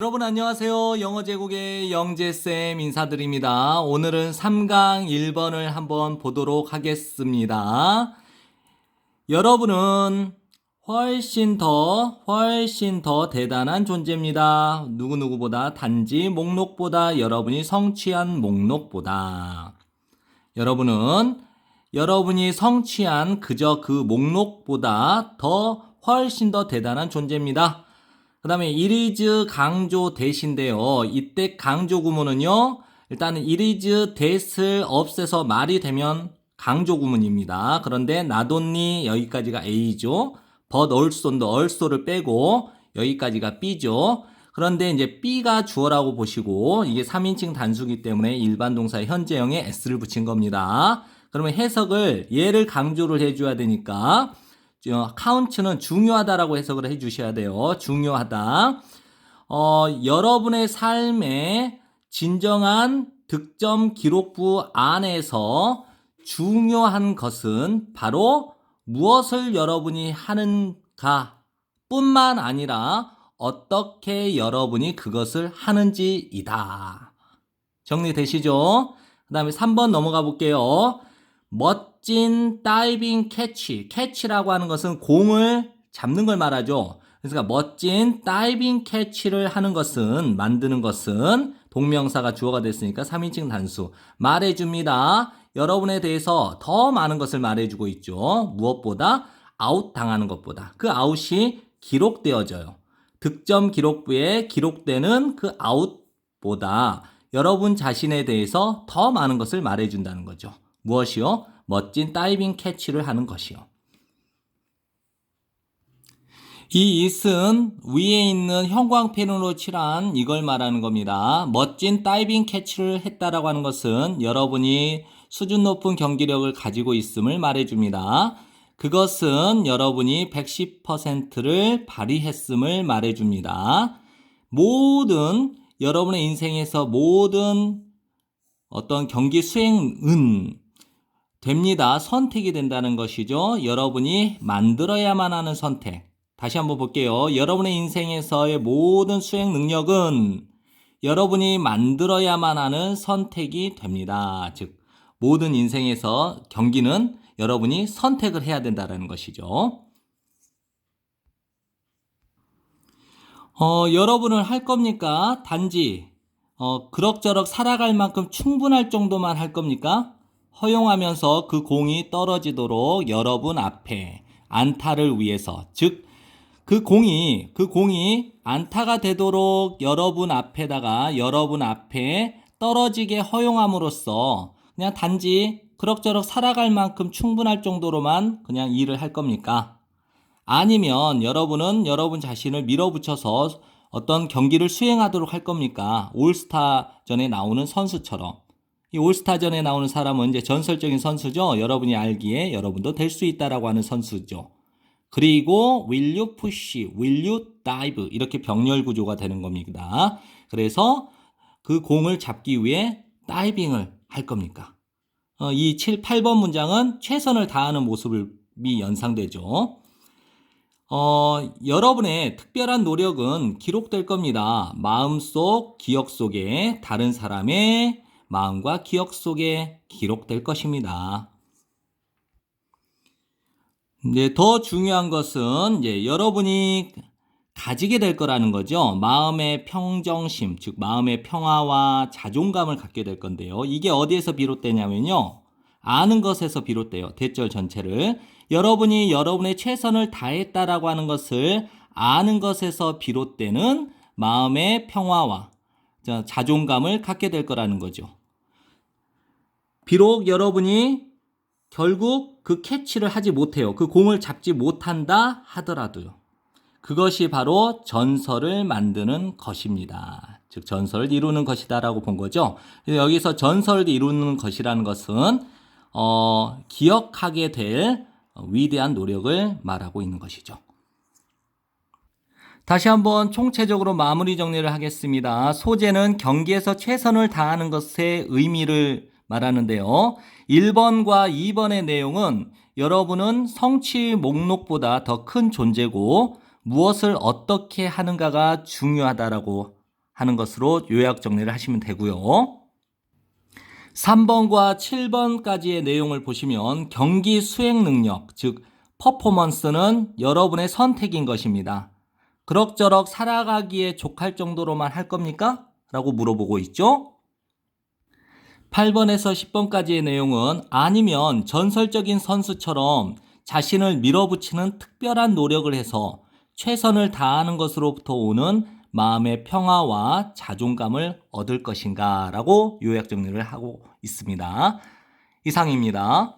여러분 안녕하세요. 영어 제국의 영재쌤 인사드립니다. 오늘은 3강 1번을 한번 보도록 하겠습니다. 여러분은 훨씬 더 대단한 존재입니다. 누구누구보다 단지 목록보다 여러분이 성취한 목록보다. 여러분이 성취한 그저 그 목록보다 훨씬 더 대단한 존재입니다. 그 다음에 it is 강조 대신데요. 이때 강조 구문은요. 일단은 it is that을 없애서 말이 되면 강조 구문입니다. 그런데 not only 여기까지가 A죠. but also를 빼고 여기까지가 B죠. 그런데 이제 B가 주어라고 보시고 이게 3인칭 단수기 때문에 일반 동사의 현재형에 S를 붙인 겁니다. 그러면 해석을 얘를 강조를 해줘야 되니까 count는 중요하다라고 해석을 해주셔야 돼요. 중요하다. 여러분의 삶의 진정한 득점 기록부 안에서 중요한 것은 바로 무엇을 여러분이 하는가 뿐만 아니라 어떻게 여러분이 그것을 하는지이다. 정리되시죠? 그 다음에 3번 넘어가 볼게요. 멋진 다이빙 캐치라고 하는 것은 공을 잡는 걸 말하죠. 그러니까 멋진 다이빙 캐치를 하는 것은, 만드는 것은 동명사가 주어가 됐으니까 3인칭 단수 말해줍니다. 여러분에 대해서 더 많은 것을 말해주고 있죠. 무엇보다 아웃 당하는 것보다 그 아웃이 기록되어져요. 득점 기록부에 기록되는 그 아웃보다 여러분 자신에 대해서 더 많은 것을 말해준다는 거죠. 무엇이요? 멋진 다이빙 캐치를 하는 것이요. 이 it은 위에 있는 형광펜으로 칠한 이걸 말하는 겁니다. 멋진 다이빙 캐치를 했다라고 하는 것은 여러분이 수준 높은 경기력을 가지고 있음을 말해줍니다. 그것은 여러분이 110%를 발휘했음을 말해줍니다. 여러분의 인생에서 모든 어떤 경기 수행은 됩니다. 선택이 된다는 것이죠. 여러분이 만들어야만 하는 선택. 다시 한번 볼게요. 여러분의 인생에서의 모든 수행 능력은 여러분이 만들어야만 하는 선택이 됩니다. 즉, 모든 인생에서 경기는 여러분이 선택을 해야 된다는 것이죠. 여러분은 할 겁니까? 단지 그럭저럭 살아갈 만큼 충분할 정도만 할 겁니까? 허용하면서 그 공이 떨어지도록 여러분 앞에 안타를 위해서, 즉 그 공이 안타가 되도록 여러분 앞에 떨어지게 허용함으로써 그냥 단지 그럭저럭 살아갈 만큼 충분할 정도로만 그냥 일을 할 겁니까? 아니면 여러분은 여러분 자신을 밀어붙여서 어떤 경기를 수행하도록 할 겁니까? 올스타전에 나오는 선수처럼. 이 올스타전에 나오는 사람은 이제 전설적인 선수죠. 여러분이 알기에 여러분도 될 수 있다라고 하는 선수죠. 그리고 will you push, will you dive 이렇게 병렬 구조가 되는 겁니다. 그래서 그 공을 잡기 위해 다이빙을 할 겁니까? 이 7, 8번 문장은 최선을 다하는 모습이 연상되죠. 여러분의 특별한 노력은 기록될 겁니다. 마음속, 기억 속에 다른 사람의 마음과 기억 속에 기록될 것입니다. 이제 더 중요한 것은 이제 여러분이 가지게 될 거라는 거죠. 마음의 평정심, 즉 마음의 평화와 자존감을 갖게 될 건데요. 이게 어디에서 비롯되냐면요. 아는 것에서 비롯돼요. 대절 전체를. 여러분이 여러분의 최선을 다했다라고 하는 것을 아는 것에서 비롯되는 마음의 평화와 자존감을 갖게 될 거라는 거죠. 비록 여러분이 결국 그 캐치를 하지 못해요. 그 공을 잡지 못한다 하더라도요. 그것이 바로 전설을 만드는 것입니다. 즉 전설을 이루는 것이다라고 본 거죠. 여기서 전설을 이루는 것이라는 것은 기억하게 될 위대한 노력을 말하고 있는 것이죠. 다시 한번 총체적으로 마무리 정리를 하겠습니다. 소재는 경기에서 최선을 다하는 것의 의미를 말하는데요. 1번과 2번의 내용은 여러분은 성취 목록보다 더 큰 존재고 무엇을 어떻게 하는가가 중요하다라고 하는 것으로 요약 정리를 하시면 되고요. 3번과 7번까지의 내용을 보시면 경기 수행 능력, 즉 퍼포먼스는 여러분의 선택인 것입니다. 그럭저럭 살아가기에 족할 정도로만 할 겁니까? 라고 물어보고 있죠. 8번에서 10번까지의 내용은 아니면 전설적인 선수처럼 자신을 밀어붙이는 특별한 노력을 해서 최선을 다하는 것으로부터 오는 마음의 평화와 자존감을 얻을 것인가 라고 요약 정리를 하고 있습니다. 이상입니다.